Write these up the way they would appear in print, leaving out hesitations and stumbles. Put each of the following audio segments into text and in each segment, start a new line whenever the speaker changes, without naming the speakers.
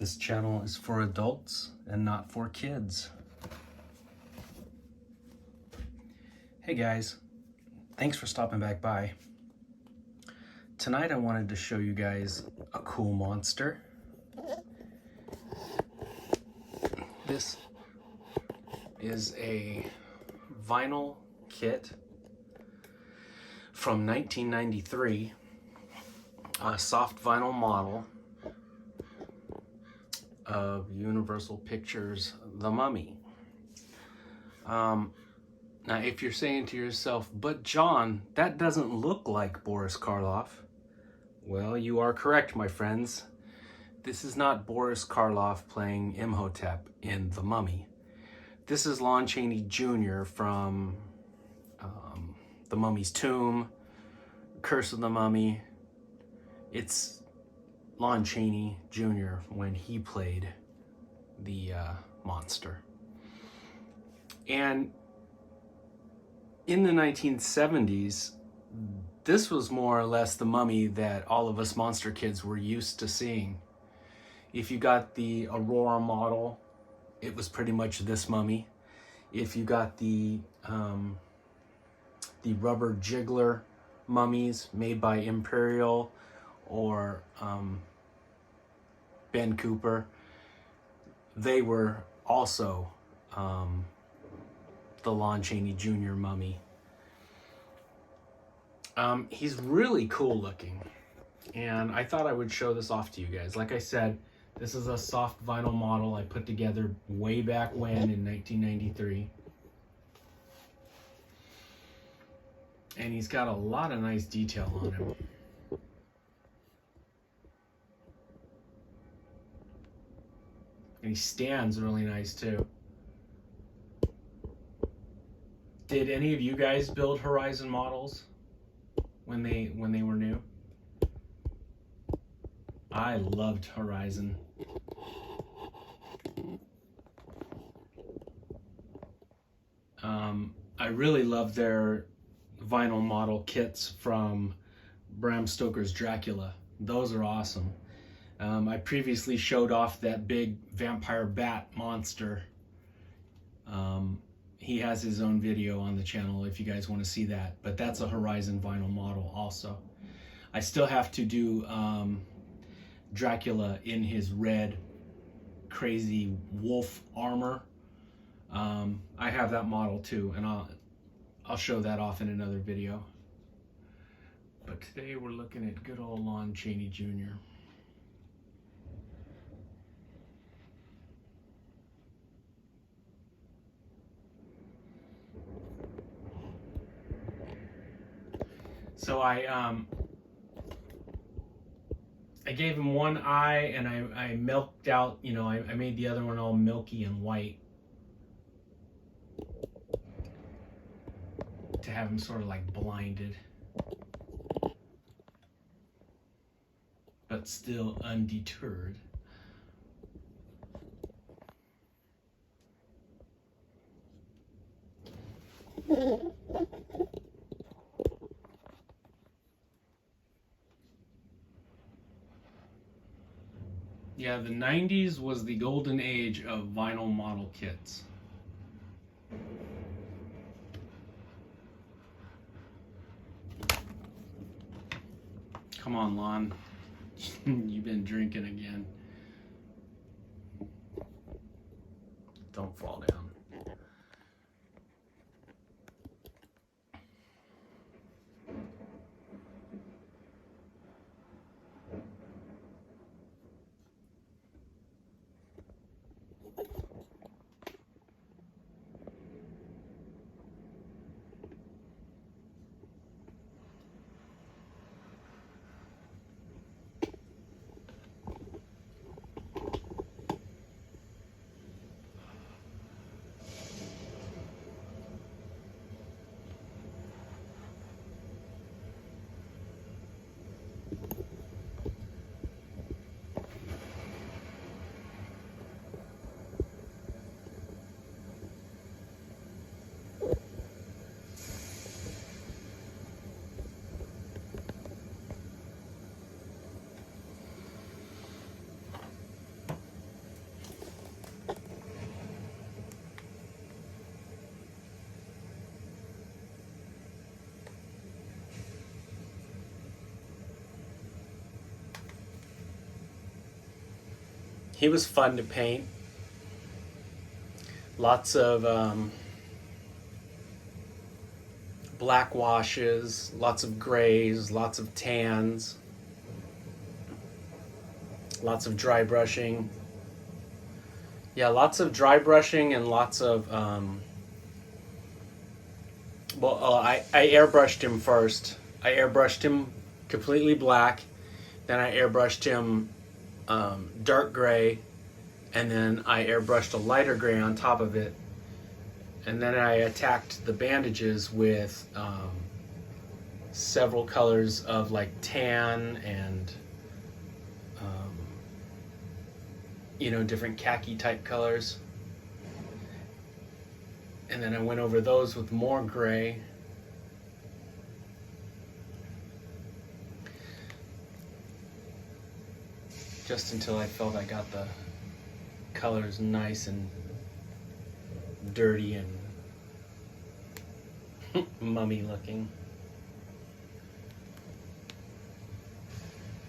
This channel is for adults and not for kids. Hey guys, thanks for stopping back by. Tonight I wanted to show you guys a cool monster. This is a vinyl kit from 1993, a soft vinyl model of Universal Pictures' The Mummy. Now, if you're saying to yourself, but John, that doesn't look like Boris Karloff. Well, you are correct, my friends. This is not Boris Karloff playing Imhotep in The Mummy. This is Lon Chaney Jr. from The Mummy's Tomb, Curse of the Mummy. It's Lon Chaney Jr. when he played the monster. And in the 1970s, this was more or less the mummy that all of us monster kids were used to seeing. If you got the Aurora model, it was pretty much this mummy. If you got the rubber jiggler mummies made by Imperial or Ben Cooper, they were also the Lon Chaney Jr. mummy. He's really cool looking, and I thought I would show this off to you guys. Like I said, this is a soft vinyl model I put together way back when in 1993. And he's got a lot of nice detail on him. And he stands really nice too. Did any of you guys build Horizon models when they were new? I loved Horizon. I really loved their vinyl model kits from Bram Stoker's Dracula. Those are awesome. I previously showed off that big vampire bat monster. He has his own video on the channel if you guys want to see that, but that's a Horizon vinyl model also. I still have to do Dracula in his red crazy wolf armor. I have that model too, and I'll show that off in another video. But today we're looking at good old Lon Chaney Jr. So I gave him one eye, and I milked out, you know, I made the other one all milky and white to have him sort of like blinded, but still undeterred. Yeah, the 90s was the golden age of vinyl model kits. Come on, Lon. You've been drinking again. Don't fall down. He was fun to paint. Lots of black washes, lots of grays, lots of tans, lots of dry brushing. Yeah, lots of dry brushing and lots of I airbrushed him first. I airbrushed him completely black, then I airbrushed him dark gray, and then I airbrushed a lighter gray on top of it, and then I attacked the bandages with several colors of like tan and different khaki type colors, and then I went over those with more gray. Just until I felt I got the colors nice and dirty and mummy looking.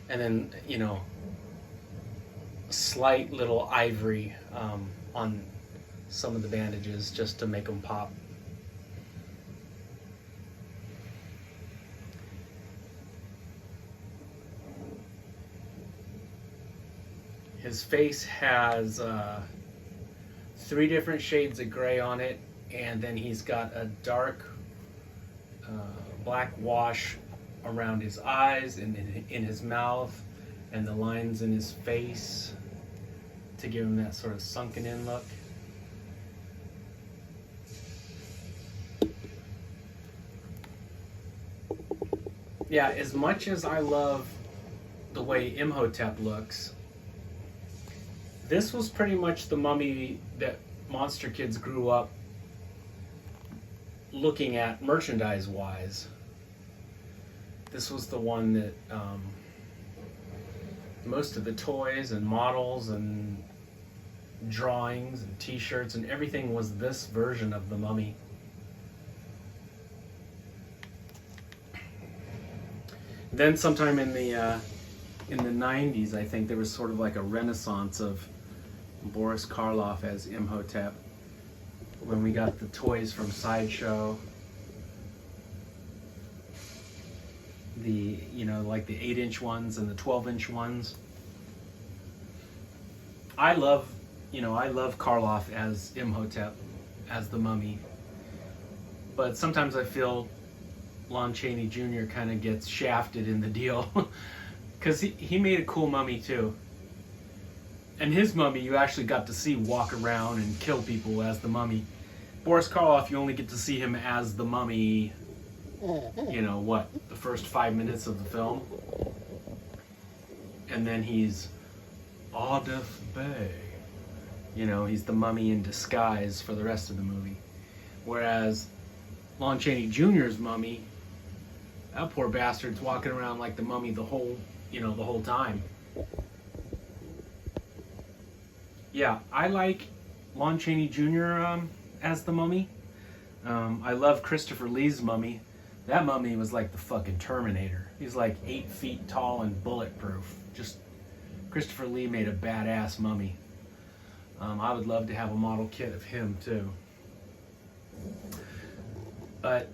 And then, slight little ivory on some of the bandages just to make them pop. His face has 3 different shades of gray on it, and then he's got a dark black wash around his eyes and in his mouth, and the lines in his face to give him that sort of sunken in look. Yeah, as much as I love the way Imhotep looks, this was pretty much the mummy that Monster Kids grew up looking at merchandise-wise. This was the one that most of the toys and models and drawings and t-shirts and everything was this version of the mummy. Then sometime in the 90s, I think there was sort of like a renaissance of Boris Karloff as Imhotep when we got the toys from Sideshow. The, like the 8-inch ones and the 12-inch ones. I love Karloff as Imhotep, as the mummy. But sometimes I feel Lon Chaney Jr. kind of gets shafted in the deal. Because he made a cool mummy too. And his mummy you actually got to see walk around and kill people as the mummy. Boris Karloff, you only get to see him as the mummy, the first 5 minutes of the film. And then he's Ardeth Bay. He's the mummy in disguise for the rest of the movie. Whereas Lon Chaney Jr.'s mummy, that poor bastard's walking around like the mummy the whole time. Yeah, I like Lon Chaney Jr. As the mummy. I love Christopher Lee's mummy. That mummy was like the fucking Terminator. He's like 8 feet tall and bulletproof. Just Christopher Lee made a badass mummy. I would love to have a model kit of him too. But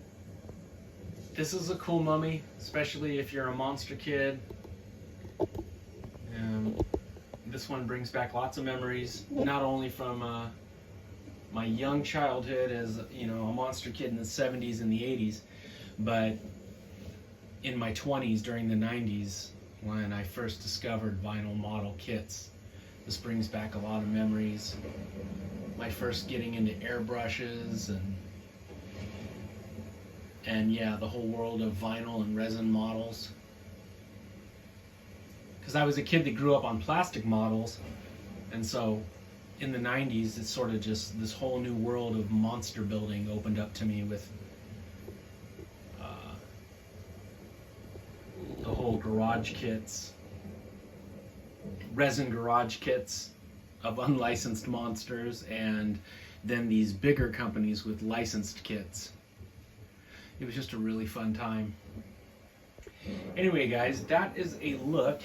this is a cool mummy, especially if you're a monster kid. This one brings back lots of memories, not only from my young childhood as a monster kid in the 70s and the 80s, but in my 20s during the 90s when I first discovered vinyl model kits. This brings back a lot of memories. My first getting into airbrushes and yeah, the whole world of vinyl and resin models. Because I was a kid that grew up on plastic models, and so in the 90s, it's sort of just this whole new world of monster building opened up to me with the whole garage kits, resin garage kits of unlicensed monsters, and then these bigger companies with licensed kits. It was just a really fun time. Anyway, guys, that is a look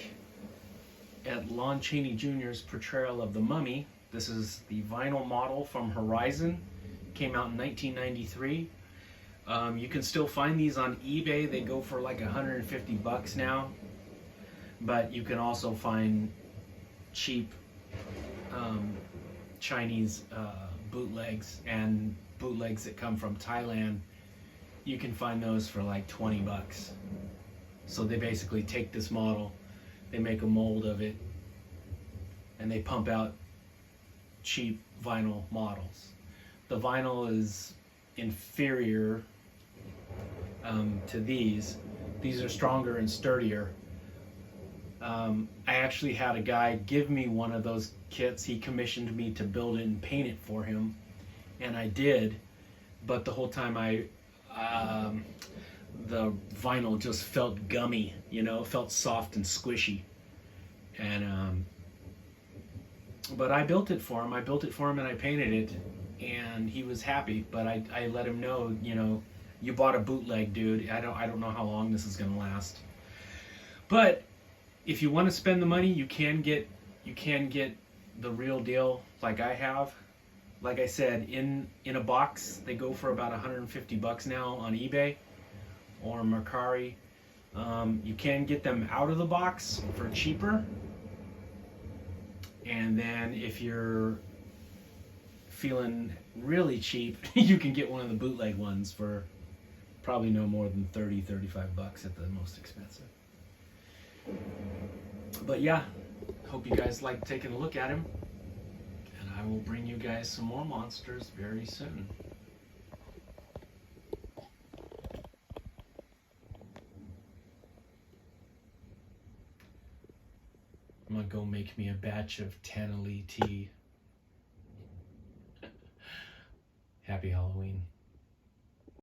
at Lon Chaney Jr.'s portrayal of the Mummy. This is the vinyl model from Horizon. Came out in 1993. You can still find these on eBay. They go for like $150 now. But you can also find cheap Chinese bootlegs and bootlegs that come from Thailand. You can find those for like $20. So they basically take this model, they make a mold of it, and they pump out cheap vinyl models. The vinyl is inferior to these. These are stronger and sturdier. I actually had a guy give me one of those kits. He commissioned me to build it and paint it for him, and I did. But the whole time the vinyl just felt gummy, you know, felt soft and squishy. And but I built it for him. And I painted it, and he was happy. But I let him know, you know, you bought a bootleg, dude. I don't know how long this is gonna last. But if you want to spend the money, you can get the real deal like I have. Like I said, in a box, they go for about $150 now on eBay or Mercari. You can get them out of the box for cheaper. And then if you're feeling really cheap, you can get one of the bootleg ones for probably no more than $30-35 at the most expensive. But yeah, hope you guys like taking a look at him. And I will bring you guys some more monsters very soon. I'm gonna go make me a batch of Tannerly tea. Happy Halloween.